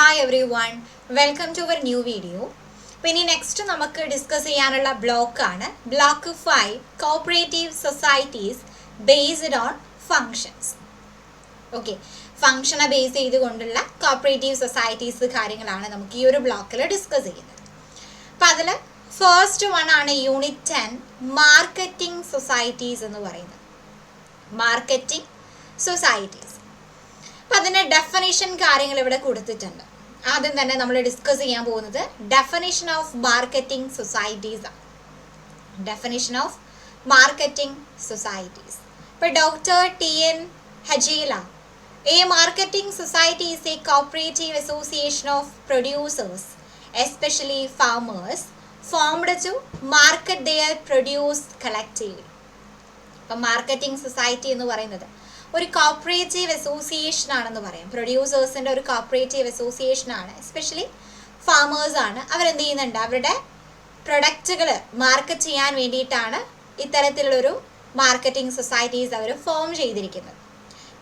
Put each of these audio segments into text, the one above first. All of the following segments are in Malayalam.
Hi everyone, welcome to our new video. പിന്നെ നെക്സ്റ്റ് നമുക്ക് ഡിസ്കസ് ചെയ്യാനുള്ള ബ്ലോക്കാണ് block 5 cooperative societies based on functions. Okay, ഫങ്ഷനെ ബേസ് ചെയ്തുകൊണ്ടുള്ള കോപ്പറേറ്റീവ് സൊസൈറ്റീസ് കാര്യങ്ങളാണ് നമുക്ക് ഈ ഒരു ബ്ലോക്കിൽ ഡിസ്കസ് ചെയ്യുന്നത്. അപ്പം അതിൽ ഫസ്റ്റ് വൺ ആണ് യൂണിറ്റ് 10 മാർക്കറ്റിംഗ് സൊസൈറ്റീസ് എന്ന് പറയുന്നത്. മാർക്കറ്റിംഗ് സൊസൈറ്റീസ്, അപ്പം അതിൻ്റെ ഡെഫിനിഷൻ കാര്യങ്ങൾ ഇവിടെ കൊടുത്തിട്ടുണ്ട്. ആദ്യം തന്നെ നമ്മൾ ഡിസ്കസ് ചെയ്യാൻ പോകുന്നത് ഡെഫിനിഷൻ ഓഫ് മാർക്കറ്റിംഗ് സൊസൈറ്റീസ് ആണ്. Definition of marketing societies. ഇപ്പോൾ doctor TN Hajela, a marketing society is a cooperative association of producers especially farmers formed to market their produce collectively. അപ്പം മാർക്കറ്റിംഗ് സൊസൈറ്റി എന്ന് പറയുന്നത് ഒരു കോപ്പറേറ്റീവ് അസോസിയേഷൻ ആണെന്ന് പറയാം. പ്രൊഡ്യൂസേഴ്സിൻ്റെ ഒരു കോപ്പറേറ്റീവ് അസോസിയേഷൻ ആണ്, എസ്പെഷ്യലി ഫാമേഴ്സ് ആണ്. അവരെന്ത് ചെയ്യുന്നുണ്ട്, അവരുടെ പ്രൊഡക്റ്റുകൾ മാർക്കറ്റ് ചെയ്യാൻ വേണ്ടിയിട്ടാണ് ഇത്തരത്തിലുള്ളൊരു മാർക്കറ്റിംഗ് സൊസൈറ്റീസ് അവർ ഫോം ചെയ്തിരിക്കുന്നത്.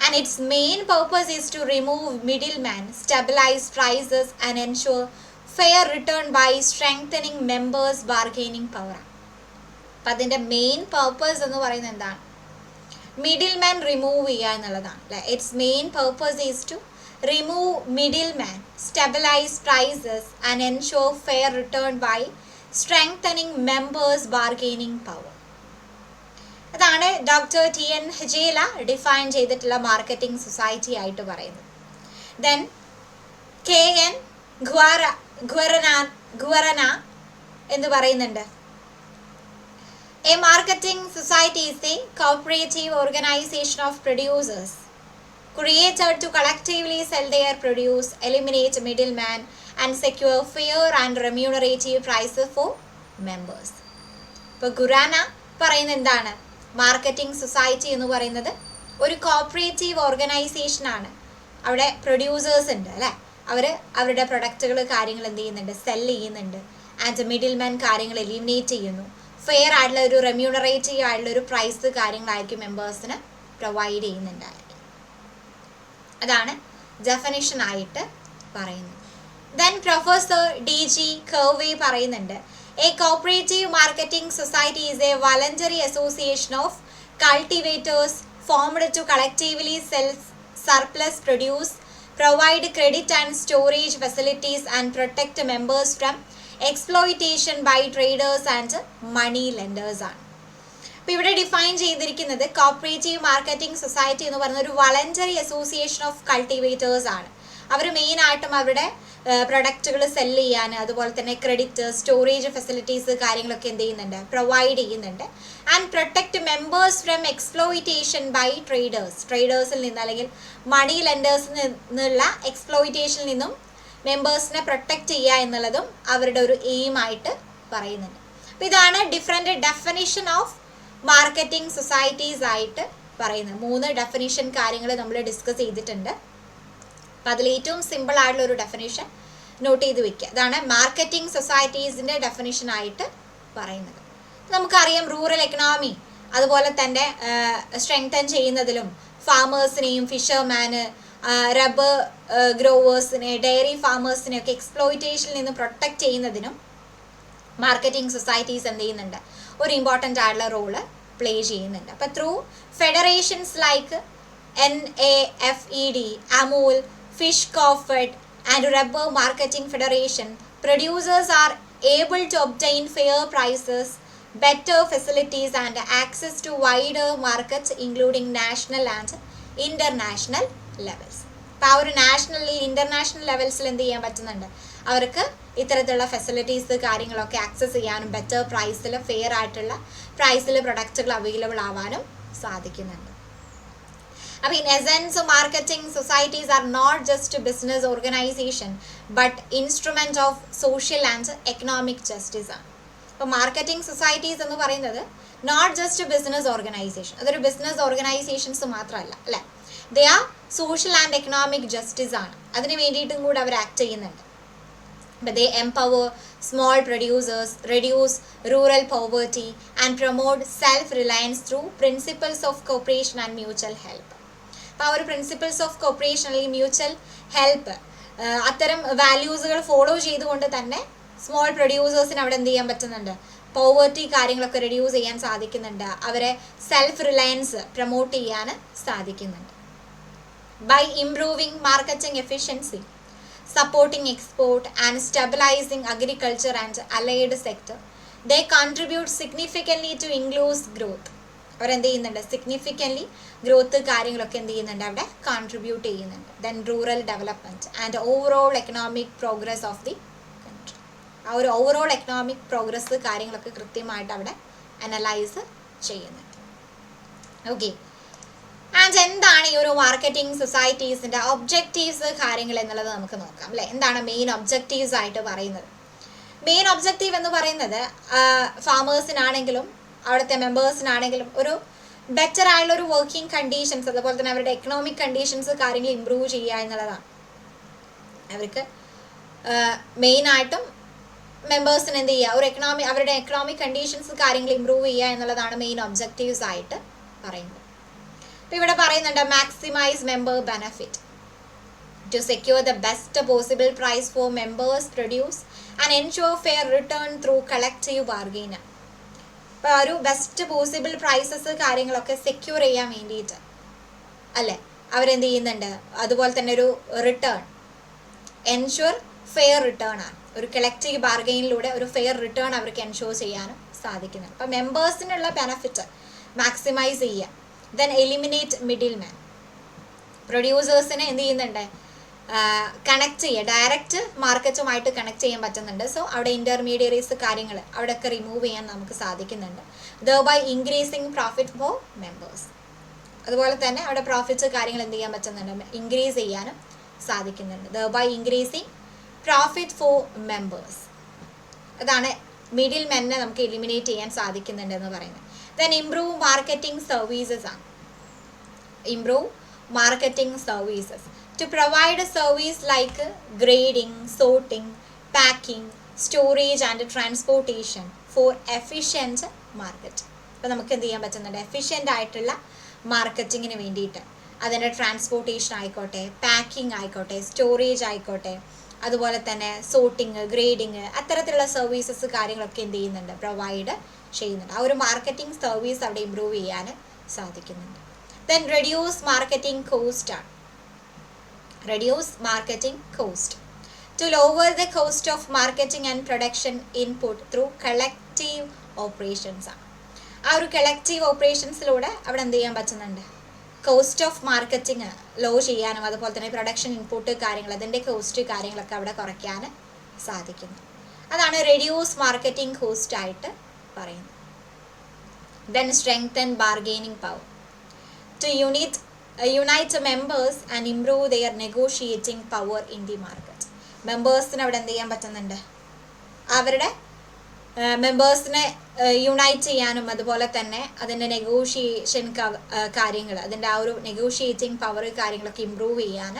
And its main purpose is to remove middle man, stabilise prices and ensure fair return by strengthening members bargaining power. അപ്പം അതിൻ്റെ മെയിൻ പർപ്പസ് എന്ന് പറയുന്നത് എന്താണ്? മിഡിൽ മാൻ റിമൂവ് ചെയ്യുക എന്നുള്ളതാണ് അല്ലേ. Its main purpose is to remove middle man, stabilise prices and ensure fair return by strengthening members bargaining power. അതാണ് ഡോക്ടർ TN ഹജേല ഡിഫൈൻ ചെയ്തിട്ടുള്ള മാർക്കറ്റിംഗ് സൊസൈറ്റി ആയിട്ട് പറയുന്നത്. ദെൻ KN ഗ്വറന എന്ന് പറയുന്നുണ്ട്. A marketing society is a cooperative organization of producers created to collectively sell their produce, eliminate middlemen, and secure fair and remunerative prices for members. ഇപ്പോൾ ഗുറാന പറയുന്നത് എന്താണ്? മാർക്കറ്റിംഗ് സൊസൈറ്റി എന്ന് പറയുന്നത് ഒരു കോപ്പറേറ്റീവ് ഓർഗനൈസേഷനാണ്. അവിടെ പ്രൊഡ്യൂസേഴ്സ് ഉണ്ട് അല്ലേ, അവർ അവരുടെ പ്രൊഡക്റ്റുകൾ കാര്യങ്ങൾ എന്ത് ചെയ്യുന്നുണ്ട്, സെല് ചെയ്യുന്നുണ്ട്. ആൻഡ് മിഡിൽമാൻ കാര്യങ്ങൾ എലിമിനേറ്റ് ചെയ്യുന്നു. ഫെയർ ആയിട്ടുള്ള ഒരു റെമ്യൂണറേറ്റീവ് ആയിട്ടുള്ള ഒരു പ്രൈസ് കാര്യങ്ങളായിരിക്കും മെമ്പേഴ്സിന് പ്രൊവൈഡ് ചെയ്യുന്നുണ്ടായിരിക്കും. അതാണ് ഡെഫിനിഷൻ ആയിട്ട് പറയുന്നത്. ദെൻ പ്രൊഫസർ DG കർവേ പറയുന്നുണ്ട്, a cooperative marketing society is a voluntary association of cultivators formed to collectively sell surplus produce, provide credit and storage facilities and protect members from exploitation by traders and money lenders ആണ്. അപ്പോൾ ഇവിടെ ഡിഫൈൻ ചെയ്തിരിക്കുന്നത് കോപ്പറേറ്റീവ് മാർക്കറ്റിംഗ് സൊസൈറ്റി എന്ന് പറയുന്ന ഒരു വോളണ്ടറി അസോസിയേഷൻ ഓഫ് കൾട്ടിവേറ്റേഴ്സ് ആണ്. അവർ മെയിനായിട്ടും അവരുടെ പ്രൊഡക്റ്റുകൾ സെല്ല് ചെയ്യാൻ, അതുപോലെ തന്നെ ക്രെഡിറ്റ്, സ്റ്റോറേജ് ഫെസിലിറ്റീസ് കാര്യങ്ങളൊക്കെ എന്ത് ചെയ്യുന്നുണ്ട്, പ്രൊവൈഡ് ചെയ്യുന്നുണ്ട്. And protect members from exploitation by ട്രേഡേഴ്സിൽ നിന്ന് അല്ലെങ്കിൽ മണി ലെൻഡേഴ്സിൽ നിന്നുള്ള എക്സ്പ്ലോയിറ്റേഷനിൽ നിന്നും മെമ്പേഴ്സിനെ പ്രൊട്ടക്റ്റ് ചെയ്യുക എന്നുള്ളതും അവരുടെ ഒരു എയിമായിട്ട് പറയുന്നുണ്ട്. അപ്പോൾ ഇതാണ് different definition of marketing societies ആയിട്ട് പറയുന്നത്. 3 ഡെഫിനിഷൻ കാര്യങ്ങൾ നമ്മൾ ഡിസ്കസ് ചെയ്തിട്ടുണ്ട്. അപ്പോൾ അതിൽ ഏറ്റവും സിമ്പിൾ ആയിട്ടുള്ള ഒരു ഡെഫിനിഷൻ നോട്ട് ചെയ്ത് വെക്കുക. അതാണ് മാർക്കറ്റിംഗ് സൊസൈറ്റീസിൻ്റെ ഡെഫിനിഷൻ ആയിട്ട് പറയുന്നത്. നമുക്കറിയാം റൂറൽ എക്കണോമി അതുപോലെ തന്നെ സ്ട്രെങ്തൻ ചെയ്യുന്നതിലും ഫാമേഴ്സിനെയും ഫിഷർമാന്, റബ്ബർ ഗ്രോവേഴ്സിനെ, ഡയറി ഫാമേഴ്സിനെയൊക്കെ എക്സ്പ്ലോയിറ്റേഷനിൽ നിന്ന് പ്രൊട്ടക്റ്റ് ചെയ്യുന്നതിനും മാർക്കറ്റിംഗ് സൊസൈറ്റീസ് എന്ത് ചെയ്യുന്നുണ്ട്, ഒരു ഇമ്പോർട്ടൻ്റ് ആയിട്ടുള്ള റോള് പ്ലേ ചെയ്യുന്നുണ്ട്. അപ്പോൾ through federations like NAFED, Amul, fish Cofed and rubber marketing federation, producers are able to obtain fair prices, better facilities and access to wider markets including national and international levels. അപ്പോൾ ആ ഒരു നാഷണൽ ഇൻ്റർനാഷണൽ ലെവൽസിൽ എന്ത് ചെയ്യാൻ പറ്റുന്നുണ്ട്, അവർക്ക് ഇത്തരത്തിലുള്ള ഫെസിലിറ്റീസ് കാര്യങ്ങളൊക്കെ ആക്സസ് ചെയ്യാനും ബെറ്റർ പ്രൈസിൽ, ഫെയർ ആയിട്ടുള്ള പ്രൈസിൽ പ്രൊഡക്റ്റുകൾ അവൈലബിൾ ആവാനും സാധിക്കുന്നുണ്ട്. അപ്പോൾ in essence marketing societies are not just business organisation but instrument of social and economic justice ആണ്. ഇപ്പോൾ മാർക്കറ്റിംഗ് സൊസൈറ്റീസ് എന്ന് പറയുന്നത് നോട്ട് ജസ്റ്റ് ബിസിനസ് ഓർഗനൈസേഷൻ, അതൊരു ബിസിനസ് ഓർഗനൈസേഷൻസ് മാത്രമല്ല അല്ലേ, they are social and economic justice ആണ്. അതിന് വേണ്ടിയിട്ടും കൂടെ അവർ ആക്ട് ചെയ്യുന്നുണ്ട്. But they empower small producers, reduce rural poverty, and promote self-reliance through principles of cooperation and mutual help. അപ്പോൾ ആ ഒരു പ്രിൻസിപ്പിൾസ് ഓഫ് കോപ്പറേഷൻ അല്ലെങ്കിൽ മ്യൂച്വൽ ഹെൽപ്പ് അത്തരം വാല്യൂസുകൾ ഫോളോ ചെയ്തുകൊണ്ട് തന്നെ സ്മോൾ പ്രൊഡ്യൂസേഴ്സിന് അവിടെ എന്ത് ചെയ്യാൻ പറ്റുന്നുണ്ട്, പോവേർട്ടി കാര്യങ്ങളൊക്കെ റെഡ്യൂസ് ചെയ്യാൻ സാധിക്കുന്നുണ്ട്, അവരെ സെൽഫ് റിലയൻസ് പ്രൊമോട്ട് ചെയ്യാൻ സാധിക്കുന്നുണ്ട്. By improving marketing efficiency, supporting export and stabilizing agriculture and allied sector, they contribute significantly to inclusive growth. അവരെന്ത് ചെയ്യുന്നുണ്ട്, സിഗ്നിഫിക്കൻ്റ്ലി ഗ്രോത്ത് കാര്യങ്ങളൊക്കെ എന്ത് ചെയ്യുന്നുണ്ട്, അവിടെ കോൺട്രിബ്യൂട്ട് ചെയ്യുന്നുണ്ട്. Then rural development and overall economic progress of the country. ആ ഒരു ഓവറോൾ എക്കണോമിക് പ്രോഗ്രസ് കാര്യങ്ങളൊക്കെ കൃത്യമായിട്ട് അവിടെ അനലൈസ് ചെയ്യുന്നുണ്ട്. ഓക്കെ, ആൻഡ് എന്താണ് ഈ ഒരു മാർക്കറ്റിംഗ് സൊസൈറ്റീസിൻ്റെ ഒബ്ജക്റ്റീവ്സ് കാര്യങ്ങൾ എന്നുള്ളത് നമുക്ക് നോക്കാം അല്ലേ. എന്താണ് മെയിൻ ഒബ്ജക്റ്റീവ്സ് ആയിട്ട് പറയുന്നത്? മെയിൻ ഒബ്ജക്റ്റീവ് എന്ന് പറയുന്നത് ഫാമേഴ്സിനാണെങ്കിലും അവിടുത്തെ മെമ്പേഴ്സിനാണെങ്കിലും ഒരു ബെറ്റർ ആയിട്ടുള്ള ഒരു വർക്കിംഗ് കണ്ടീഷൻസ്, അതുപോലെ തന്നെ അവരുടെ എക്കണോമിക് കണ്ടീഷൻസ് കാര്യങ്ങൾ ഇമ്പ്രൂവ് ചെയ്യുക എന്നുള്ളതാണ്. അവർക്ക് മെയിനായിട്ടും മെമ്പേഴ്സിന് എന്ത് ചെയ്യുക, ഒരു അവരുടെ എക്കണോമിക് കണ്ടീഷൻസ് കാര്യങ്ങൾ ഇമ്പ്രൂവ് ചെയ്യുക എന്നുള്ളതാണ് മെയിൻ ഒബ്ജക്റ്റീവ്സ് ആയിട്ട് പറയുന്നത്. അപ്പോൾ ഇവിടെ പറയുന്നുണ്ട് maximise member benefit to secure the best possible price for members produce and ensure fair return through collective bargain. അപ്പോൾ ഒരു ബെസ്റ്റ് പോസിബിൾ പ്രൈസസ് കാര്യങ്ങളൊക്കെ സെക്യൂർ ചെയ്യാൻ വേണ്ടിയിട്ട് അല്ലേ അവരെന്ത് ചെയ്യുന്നുണ്ട്, അതുപോലെ തന്നെ ഒരു റിട്ടേൺ, എൻഷുർ ഫെയർ റിട്ടേൺ ആണ്. ഒരു കളക്റ്റീവ് ബാർഗെയിനിലൂടെ ഒരു ഫെയർ റിട്ടേൺ അവർക്ക് എൻഷുർ ചെയ്യാനും സാധിക്കുന്നുണ്ട്. അപ്പോൾ മെമ്പേഴ്സിനുള്ള ബെനഫിറ്റ് മാക്സിമൈസ് ചെയ്യുക. Then eliminate middle man. പ്രൊഡ്യൂസേഴ്സിനെ എന്ത് ചെയ്യുന്നുണ്ട്, കണക്ട് ചെയ്യുക, ഡയറക്റ്റ് മാർക്കറ്റുമായിട്ട് കണക്ട് ചെയ്യാൻ പറ്റുന്നുണ്ട്. സോ അവിടെ ഇൻ്റർമീഡിയറീസ് കാര്യങ്ങൾ അവിടെയൊക്കെ റിമൂവ് ചെയ്യാൻ നമുക്ക് സാധിക്കുന്നുണ്ട്. ദെർബൈ ഇൻക്രീസിങ് പ്രോഫിറ്റ് ഫോർ മെമ്പേഴ്സ്. അതുപോലെ തന്നെ അവിടെ പ്രോഫിറ്റ്സ് കാര്യങ്ങൾ എന്ത് ചെയ്യാൻ പറ്റുന്നുണ്ട്, ഇൻക്രീസ് ചെയ്യാനും സാധിക്കുന്നുണ്ട്. ദെർബൈ ഇൻക്രീസിങ് പ്രോഫിറ്റ് ഫോർ മെമ്പേഴ്സ്. അതാണ് മിഡിൽ മെന്നെ നമുക്ക് എലിമിനേറ്റ് ചെയ്യാൻ സാധിക്കുന്നുണ്ട് എന്ന് പറയുന്നത്. ദെൻ ഇംപ്രൂവ് മാർക്കറ്റിംഗ് സർവീസസ് ആണ്. Improve marketing services to provide a service like grading, sorting, packing, storage and transportation for efficient market. അപ്പോൾ നമുക്ക് എന്ത് ചെയ്യാൻ പറ്റുന്നുണ്ട്, എഫിഷ്യൻ്റ് ആയിട്ടുള്ള മാർക്കറ്റിങ്ങിന് വേണ്ടിയിട്ട് അതിൻ്റെ ട്രാൻസ്പോർട്ടേഷൻ ആയിക്കോട്ടെ, പാക്കിംഗ് ആയിക്കോട്ടെ, സ്റ്റോറേജ് ആയിക്കോട്ടെ, അതുപോലെ തന്നെ സോർട്ടിങ്, ഗ്രേഡിങ്, അത്തരത്തിലുള്ള സർവീസസ് കാര്യങ്ങളൊക്കെ എന്ത് ചെയ്യുന്നുണ്ട്, പ്രൊവൈഡ് ചെയ്യുന്നുണ്ട്. ആ ഒരു മാർക്കറ്റിംഗ് സർവീസ് അവിടെ ഇമ്പ്രൂവ് ചെയ്യാൻ സാധിക്കുന്നുണ്ട്. ദെൻ റെഡ്യൂസ് മാർക്കറ്റിംഗ് കോസ്റ്റ് ആണ്. Reduce marketing cost to lower the cost of marketing and production input through collective operations. ആ ഒരു കളക്റ്റീവ് ഓപ്പറേഷൻസിലൂടെ അവിടെ എന്ത് ചെയ്യാൻ പറ്റുന്നുണ്ട്, കോസ്റ്റ് ഓഫ് മാർക്കറ്റിംഗ് ലോ ചെയ്യാനും അതുപോലെ തന്നെ പ്രൊഡക്ഷൻ ഇൻപുട്ട് കാര്യങ്ങൾ അതിൻ്റെ കോസ്റ്റ് കാര്യങ്ങളൊക്കെ അവിടെ കുറയ്ക്കാൻ സാധിക്കുന്നു. അതാണ് റെഡ്യൂസ് മാർക്കറ്റിംഗ് കോസ്റ്റ് ആയിട്ട് പറയുന്നത്. Then strengthen bargaining power to unite members and improve their negotiating power in the market. മെമ്പേഴ്സിന് അവിടെ എന്ത് ചെയ്യാൻ പറ്റുന്നുണ്ട്, അവരുടെ മെമ്പേഴ്സിനെ യുണൈറ്റ് ചെയ്യാനും അതുപോലെ തന്നെ അതിൻ്റെ നെഗോഷിയേഷൻ കാര്യങ്ങൾ, അതിൻ്റെ ആ ഒരു നെഗോഷിയേറ്റിംഗ് പവർ കാര്യങ്ങളൊക്കെ ഇമ്പ്രൂവ് ചെയ്യാൻ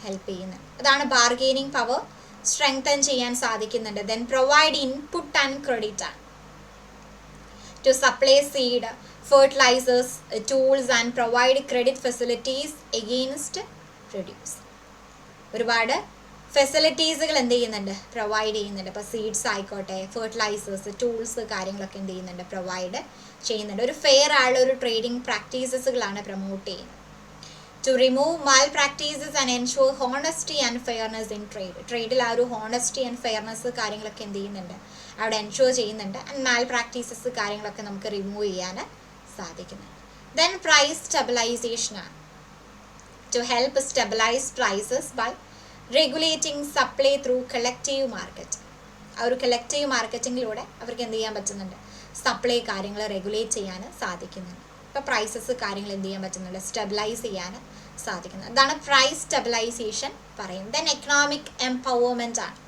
ഹെൽപ്പ് ചെയ്യുന്നുണ്ട്. അതാണ് ബാർഗെയിനിങ് പവർ സ്ട്രെങ്തൻ ചെയ്യാൻ സാധിക്കുന്നുണ്ട്. Then provide input and credit ആണ്. To supply seed, fertilizers, tools and provide credit facilities against produce. ഒരുപാട് ഫെസിലിറ്റീസുകൾ എന്ത് ചെയ്യുന്നുണ്ട്, പ്രൊവൈഡ് ചെയ്യുന്നുണ്ട്. ഇപ്പോൾ സീഡ്സ് ആയിക്കോട്ടെ, ഫെർട്ടിലൈസേഴ്സ്, ടൂൾസ് കാര്യങ്ങളൊക്കെ എന്ത് ചെയ്യുന്നുണ്ട്, പ്രൊവൈഡ് ചെയ്യുന്നുണ്ട്. ഒരു ഫെയർ ആയുള്ള ഒരു ട്രേഡിംഗ് പ്രാക്ടീസസുകളാണ് പ്രൊമോട്ട് ചെയ്യുന്നത്. To remove mal practices and ensure honesty and fairness in trade. ട്രേഡിൽ ആ ഒരു ഹോണസ്റ്റി ആൻഡ് ഫെയർനെസ് കാര്യങ്ങളൊക്കെ എന്ത് ചെയ്യുന്നുണ്ട്, അവിടെ എൻഷുർ ചെയ്യുന്നുണ്ട്. ആൻഡ് മാൽ പ്രാക്ടീസസ് കാര്യങ്ങളൊക്കെ നമുക്ക് റിമൂവ് ചെയ്യാൻ സാധിക്കുന്നത്. ദെൻ പ്രൈസ് സ്റ്റെബിലൈസേഷൻ ആണ്. To help stabilise prices by regulating supply through collective market. ആ ഒരു കളക്റ്റീവ് മാർക്കറ്റിങ്ങിലൂടെ അവർക്ക് എന്ത് ചെയ്യാൻ പറ്റുന്നുണ്ട്, സപ്ലൈ കാര്യങ്ങൾ റെഗുലേറ്റ് ചെയ്യാൻ സാധിക്കുന്നുണ്ട്. ഇപ്പോൾ പ്രൈസസ് കാര്യങ്ങൾ എന്ത് ചെയ്യാൻ പറ്റുന്നുണ്ട്, സ്റ്റെബിലൈസ് ചെയ്യാൻ സാധിക്കുന്നത്. അതാണ് പ്രൈസ് സ്റ്റെബിലൈസേഷൻ പറയുന്നത്. ദെൻ എക്കണോമിക് എംപവർമെൻ്റ് ആണ്.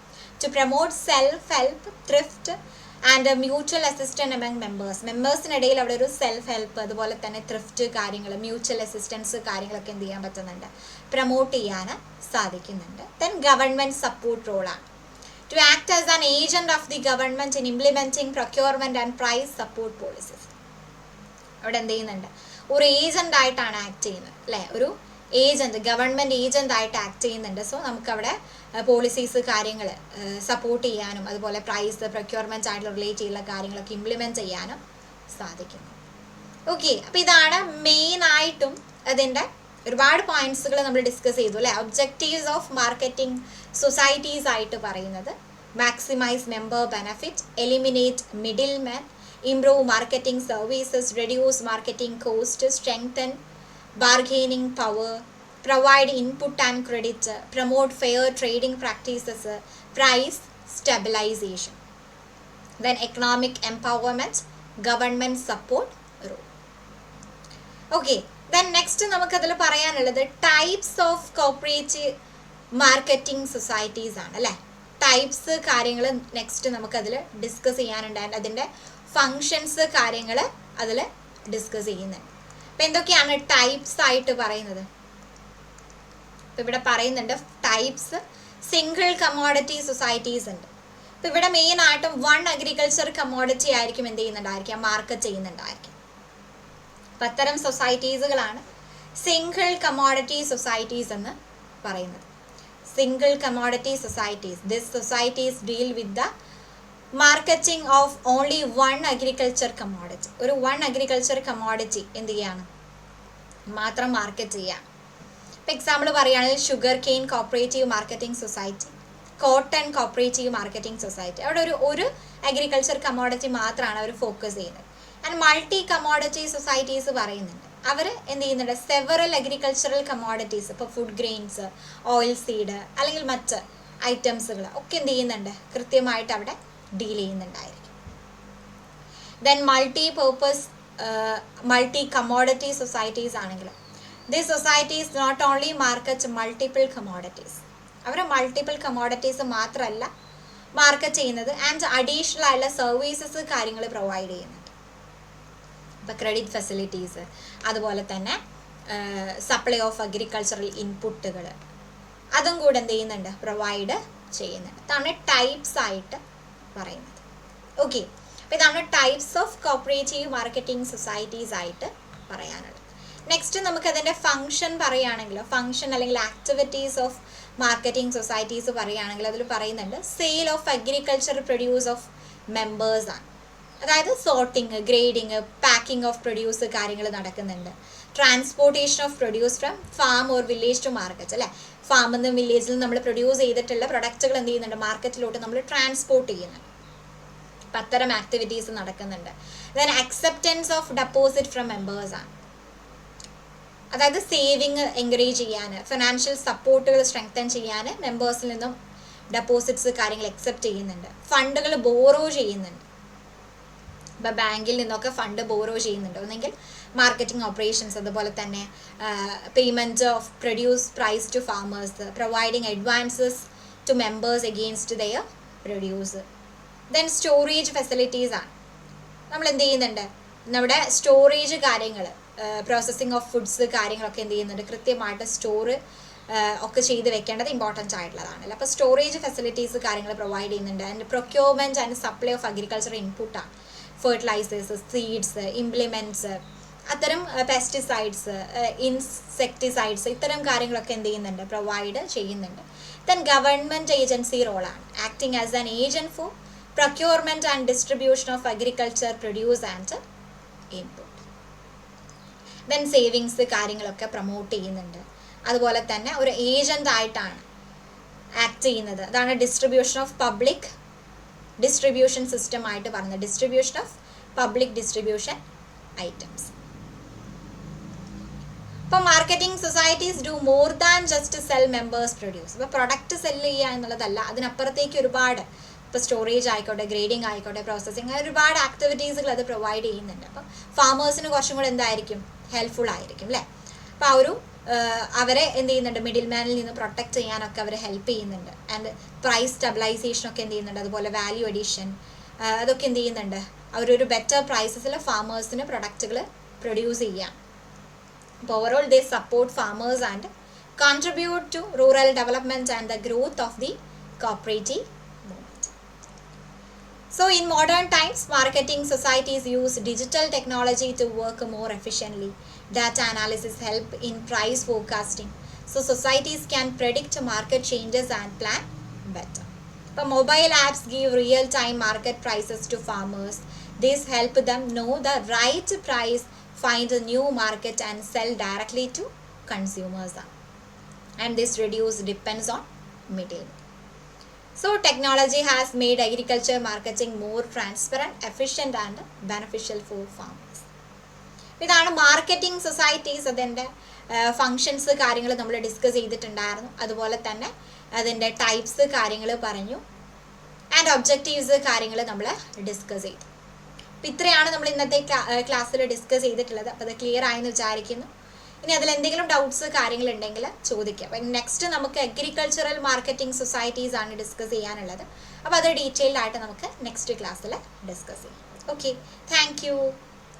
To promote self help, thrift and mutual assistance among members. മെമ്പേഴ്സിനിടയിൽ അവിടെ ഒരു സെൽഫ് ഹെൽപ്പ് അതുപോലെ തന്നെ ത്രിഫ്റ്റ് കാര്യങ്ങൾ, മ്യൂച്വൽ അസിസ്റ്റൻസ് കാര്യങ്ങളൊക്കെ എന്ത് ചെയ്യാൻ പറ്റുന്നുണ്ട്, പ്രൊമോട്ട് ചെയ്യാൻ സാധിക്കുന്നുണ്ട്. ദെൻ ഗവൺമെൻറ് സപ്പോർട്ട് റോളാണ്. To act as an agent of the government in implementing procurement and price support policies. അവിടെ എന്ത് ചെയ്യുന്നുണ്ട്, ഒരു ഏജന്റ് ആയിട്ടാണ് ആക്ട് ചെയ്യുന്നത് അല്ലേ. ഒരു ഏജൻറ്റ്, ഗവൺമെൻറ് ഏജൻ്റ് ആയിട്ട് ആക്ട് ചെയ്യുന്നുണ്ട്. സോ നമുക്കവിടെ പോളിസീസ് കാര്യങ്ങൾ സപ്പോർട്ട് ചെയ്യാനും അതുപോലെ പ്രൈസ് പ്രൊക്യൂർമെൻറ്റ് ആയിട്ട് റിലേറ്റ് ചെയ്യുന്ന കാര്യങ്ങളൊക്കെ ഇംപ്ലിമെൻറ്റ് ചെയ്യാനും സാധിക്കുന്നു. ഓക്കെ, അപ്പോൾ ഇതാണ് മെയിനായിട്ടും അതിൻ്റെ ഒരുപാട് പോയിന്റ്സുകൾ നമ്മൾ ഡിസ്കസ് ചെയ്തു അല്ലേ. ഒബ്ജക്റ്റീവ്സ് ഓഫ് മാർക്കറ്റിംഗ് സൊസൈറ്റീസ് ആയിട്ട് പറയുന്നത് maximise member benefit, eliminate middle man, improve marketing services, reduce marketing cost, strengthen bargaining power, provide input and credit, promote fair trading practices, price stabilization, then economic empowerment, government support role. Okay, then next നമുക്കതിൽ പറയാനുള്ളത് types of corporative marketing societies ആണ് അല്ലേ. ടൈപ്സ് കാര്യങ്ങൾ നെക്സ്റ്റ് നമുക്കതിൽ ഡിസ്കസ് ചെയ്യാനുണ്ടായിരുന്നു. അതിൻ്റെ ഫങ്ഷൻസ് കാര്യങ്ങൾ അതിൽ ഡിസ്കസ് ചെയ്യുന്നുണ്ട്. അപ്പം എന്തൊക്കെയാണ് ടൈപ്സ് ആയിട്ട് പറയുന്നത്? ഇപ്പം ഇവിടെ പറയുന്നുണ്ട് ടൈപ്സ്. സിംഗിൾ കമോഡിറ്റി സൊസൈറ്റീസ് ഉണ്ട്. ഇപ്പം ഇവിടെ മെയിനായിട്ടും വൺ അഗ്രികൾച്ചർ കമോഡിറ്റി ആയിരിക്കും എന്ത് ചെയ്യുന്നുണ്ടായിരിക്കാം, മാർക്കറ്റ് ചെയ്യുന്നുണ്ടായിരിക്കും. അപ്പം അത്തരം സൊസൈറ്റീസുകളാണ് സിംഗിൾ കമോഡിറ്റി സൊസൈറ്റീസ് എന്ന് പറയുന്നത്. Single commodity societies, this societies deal with the marketing of only one agriculture commodity. ഒരു വൺ അഗ്രികൾച്ചർ കമോഡിറ്റി എന്ത് ചെയ്യാണ്, മാത്രം മാർക്കറ്റ് ചെയ്യാം. ഇപ്പം എക്സാമ്പിൾ പറയുകയാണെങ്കിൽ sugar cane cooperative marketing society, cotton cooperative marketing society. അവിടെ ഒരു അഗ്രികൾച്ചർ കമോഡിറ്റി മാത്രമാണ് അവർ ഫോക്കസ് ചെയ്യുന്നത്. ആൻഡ് മൾട്ടി കമോഡിറ്റി സൊസൈറ്റീസ് പറയുന്നുണ്ട്. അവർ എന്ത് ചെയ്യുന്നുണ്ട്, സെവറൽ അഗ്രികൾച്ചറൽ കമോഡിറ്റീസ്, ഇപ്പോൾ ഫുഡ് ഗ്രെയിൻസ്, ഓയിൽ സീഡ് അല്ലെങ്കിൽ മറ്റ് ഐറ്റംസുകൾ ഒക്കെ എന്ത് ചെയ്യുന്നുണ്ട്, കൃത്യമായിട്ട് അവിടെ ഡീൽ ചെയ്യുന്നുണ്ടായിരിക്കും. Then multi purpose multi commodity societies ആണെങ്കിൽ these societies not only market multiple commodities. അവർ മൾട്ടിപ്പിൾ കമോഡിറ്റീസ് മാത്രമല്ല മാർക്കറ്റ് ചെയ്യുന്നത്, ആൻഡ് അഡീഷണൽ ആയിട്ടുള്ള സർവീസസ് കാര്യങ്ങൾ പ്രൊവൈഡ് ചെയ്യുന്നുണ്ട്. ഇപ്പോൾ ക്രെഡിറ്റ് ഫെസിലിറ്റീസ്, അതുപോലെ തന്നെ സപ്ലൈ ഓഫ് അഗ്രികൾച്ചറൽ ഇൻപുട്ടുകൾ, അതും കൂടെ എന്ത് ചെയ്യുന്നുണ്ട്, പ്രൊവൈഡ് ചെയ്യുന്നുണ്ട്. ഇതാണ് ടൈപ്സ് ആയിട്ട് പറയുന്നത്. ഓക്കെ, അപ്പോൾ ഇതാണ് types of cooperative marketing societies ആയിട്ട് പറയാനുള്ളത്. നെക്സ്റ്റ് നമുക്കതിൻ്റെ ഫങ്ഷൻ പറയുകയാണെങ്കിൽ, ഫങ്ഷൻ അല്ലെങ്കിൽ ആക്ടിവിറ്റീസ് ഓഫ് മാർക്കറ്റിംഗ് സൊസൈറ്റീസ് പറയുകയാണെങ്കിൽ അതിൽ പറയുന്നുണ്ട് sale of agriculture produce of മെമ്പേഴ്സാണ്. അതായത് sorting, grading, packing of produce കാര്യങ്ങൾ നടക്കുന്നുണ്ട്. Transportation of produce from farm or village to market അല്ലേ. ഫാമിൽ നിന്നും വില്ലേജിൽ നിന്ന് നമ്മൾ പ്രൊഡ്യൂസ് ചെയ്തിട്ടുള്ള പ്രൊഡക്റ്റുകൾ എന്ത് ചെയ്യുന്നുണ്ട്, മാർക്കറ്റിലോട്ട് നമ്മൾ ട്രാൻസ്പോർട്ട് ചെയ്യുന്നുണ്ട്. അപ്പം അത്തരം ആക്ടിവിറ്റീസ് നടക്കുന്നുണ്ട്. Then acceptance of deposit from മെമ്പേഴ്സാണ്. അതായത് സേവിങ് എൻകറേജ് ചെയ്യാൻ, ഫിനാൻഷ്യൽ സപ്പോർട്ടുകൾ സ്ട്രെങ്തൻ ചെയ്യാൻ മെമ്പേഴ്സിൽ നിന്നും ഡെപ്പോസിറ്റ്സ് കാര്യങ്ങൾ അക്സെപ്റ്റ് ചെയ്യുന്നുണ്ട്. ഫണ്ടുകൾ ബോറോ ചെയ്യുന്നുണ്ട്. ഇപ്പം ബാങ്കിൽ നിന്നൊക്കെ ഫണ്ട് ബോറോ ചെയ്യുന്നുണ്ട്. ഒന്നെങ്കിൽ മാർക്കറ്റിംഗ് ഓപ്പറേഷൻസ്, അതുപോലെ തന്നെ payment of produce price to farmers, providing advances to members against their produce. Then storage facilities ആണ്. നമ്മൾ എന്ത് ചെയ്യുന്നുണ്ട്, നമ്മുടെ സ്റ്റോറേജ് കാര്യങ്ങൾ, പ്രോസസ്സിങ് ഓഫ് ഫുഡ്സ് കാര്യങ്ങളൊക്കെ എന്ത് ചെയ്യുന്നുണ്ട്, കൃത്യമായിട്ട് സ്റ്റോർ ഒക്കെ ചെയ്ത് വെക്കേണ്ടത് ഇമ്പോർട്ടൻ്റ് ആയിട്ടുള്ളതാണല്ലോ. അപ്പോൾ സ്റ്റോറേജ് ഫെസിലിറ്റീസ് കാര്യങ്ങൾ പ്രൊവൈഡ് ചെയ്യുന്നുണ്ട്. And procurement and supply of agriculture ഇൻപുട്ടാണ്. ഫെർട്ടിലൈസേഴ്സ്, സീഡ്സ്, ഇംപ്ലിമെൻറ്റ്സ്, അത്തരം പെസ്റ്റിസൈഡ്സ്, ഇൻസെക്ടിസൈഡ്സ്, ഇത്തരം കാര്യങ്ങളൊക്കെ എന്ത് ചെയ്യുന്നുണ്ട്, പ്രൊവൈഡ് ചെയ്യുന്നുണ്ട്. ദെൻ ഗവൺമെൻറ് ഏജൻസി റോളാണ്. Acting as an agent for procurement and distribution of agriculture produce and input. Then savings കാര്യങ്ങളൊക്കെ പ്രൊമോട്ട് ചെയ്യുന്നുണ്ട്. അതുപോലെ തന്നെ ഒരു ഏജൻ്റ് ആയിട്ടാണ് ആക്ട് ചെയ്യുന്നത്. അതാണ് distribution of public distribution system ആയിട്ട് പറഞ്ഞത്. Distribution of public distribution items. ഇപ്പോൾ marketing societies do more than just cell members produce. ഇപ്പോൾ പ്രൊഡക്റ്റ് സെല്ല് ചെയ്യുക എന്നുള്ളതല്ല, അതിനപ്പുറത്തേക്ക് ഒരുപാട്, ഇപ്പോൾ സ്റ്റോറേജ് ആയിക്കോട്ടെ, ഗ്രേഡിങ് ആയിക്കോട്ടെ, പ്രോസസ്സിങ്, ഒരുപാട് ആക്ടിവിറ്റീസുകൾ അത് പ്രൊവൈഡ് ചെയ്യുന്നുണ്ട്. അപ്പം ഫാമേഴ്സിന് കുറച്ചും കൂടെ എന്തായിരിക്കും, ഹെൽപ്ഫുൾ ആയിരിക്കും അല്ലേ. അപ്പോൾ ആ ഒരു അവരെ എന്ത് ചെയ്യുന്നുണ്ട്, മിഡിൽ മാനിൽ നിന്ന് പ്രൊട്ടക്റ്റ് ചെയ്യാനൊക്കെ അവരെ ഹെൽപ്പ് ചെയ്യുന്നുണ്ട്. ആൻഡ് പ്രൈസ് സ്റ്റെബിലൈസേഷനൊക്കെ എന്ത് ചെയ്യുന്നുണ്ട്, അതുപോലെ വാല്യൂ അഡീഷൻ അതൊക്കെ എന്ത് ചെയ്യുന്നുണ്ട്, അവരൊരു ബെറ്റർ പ്രൈസസിൽ ഫാമേഴ്സിന് പ്രൊഡക്റ്റുകൾ പ്രൊഡ്യൂസ് ചെയ്യാം. അപ്പോൾ overall they support farmers and contribute to rural development and the growth of the cooperative movement. So in modern times, marketing societies use digital technology to work more efficiently. Data analysis help in price forecasting. So societies can predict market changes and plan better. But mobile apps give real-time market prices to farmers. This help them know the right price, find a new market and sell directly to consumers. And this reduce depends on middlemen. So technology has made agriculture marketing more transparent, efficient and beneficial for farmers. ഇതാണ് മാർക്കറ്റിംഗ് സൊസൈറ്റീസ്. അതിൻ്റെ ഫങ്ഷൻസ് കാര്യങ്ങൾ നമ്മൾ ഡിസ്കസ് ചെയ്തിട്ടുണ്ടായിരുന്നു. അതുപോലെ തന്നെ അതിൻ്റെ ടൈപ്സ് കാര്യങ്ങൾ പറഞ്ഞു. ആൻഡ് ഒബ്ജക്റ്റീവ്സ് കാര്യങ്ങൾ നമ്മൾ ഡിസ്കസ് ചെയ്തു. അപ്പോൾ ഇത്രയാണ് നമ്മൾ ഇന്നത്തെ ക്ലാസ്സിൽ ഡിസ്കസ് ചെയ്തിട്ടുള്ളത്. അപ്പോൾ അത് ക്ലിയർ ആയെന്ന് വിചാരിക്കുന്നു. ഇനി അതിലെന്തെങ്കിലും ഡൗട്ട്സ് കാര്യങ്ങളുണ്ടെങ്കിൽ ചോദിക്കാം. അപ്പം നെക്സ്റ്റ് നമുക്ക് അഗ്രികൾച്ചറൽ മാർക്കറ്റിംഗ് സൊസൈറ്റീസ് ആണ് ഡിസ്കസ് ചെയ്യാനുള്ളത്. അപ്പോൾ അത് ഡീറ്റെയിൽഡ് ആയിട്ട് നമുക്ക് നെക്സ്റ്റ് ക്ലാസ്സിൽ ഡിസ്കസ് ചെയ്യാം. Okay, thank you.